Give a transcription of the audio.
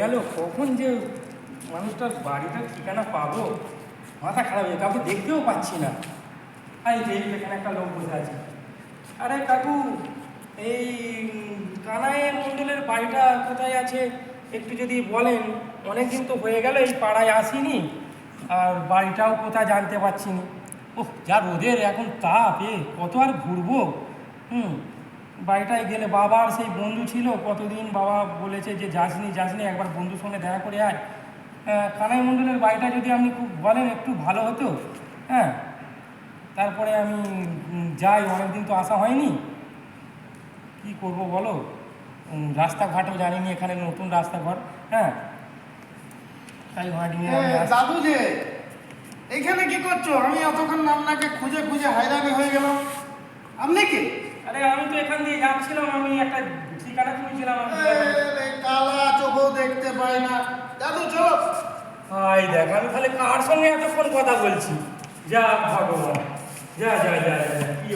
গেল, কখন যে মানুষটার বাড়িটার ঠিকানা পাবো, মাথা খারাপ হয়ে কাউকে দেখতেও পাচ্ছি না। এই যে এখানে একটা লোক বসে আছে। আরে কাকু, এই কানাই মণ্ডলের বাড়িটা কোথায় আছে একটু যদি বলেন। অনেকদিন তো হয়ে গেল এই পাড়ায় আসিনি, আর বাড়িটাও কোথায় জানতে পারছি না। ওহ, যা রোদের এখন তাপ, কত আর ঘুরবো। বাড়িটায় গেলে বাবার সেই বন্ধু ছিল, কতদিন বাবা বলেছে যে যাসনি একবার বন্ধুর সঙ্গে দেখা করে আয়। কানাই মণ্ডলের বাড়িটা যদি আপনি খুব বলেন একটু ভালো হতো। হ্যাঁ, তারপরে আমি যাই, অনেকদিন তো আসা হয়নি। কি করব বলো, রাস্তাঘাটও জানিনি, এখানে নতুন রাস্তাঘাট। হ্যাঁ, তাই ঘাট নিয়ে দাদু যে এখানে কি করছো? আমি এতক্ষণ আপনাকে খুঁজে খুঁজে হায়রানি হয়ে গেলাম। আপনি কি? আরে আমি তো এখান দিয়ে যাচ্ছিলাম, আমি একটা ঠিকানা খুঁজছিলাম। কালা চোখও দেখতে পাই না। দাদু চলো। হাই দেখ, আমি তাহলে কার সঙ্গে এতক্ষণ কথা বলছি। যা ভগবান, যা যা যা যা, কি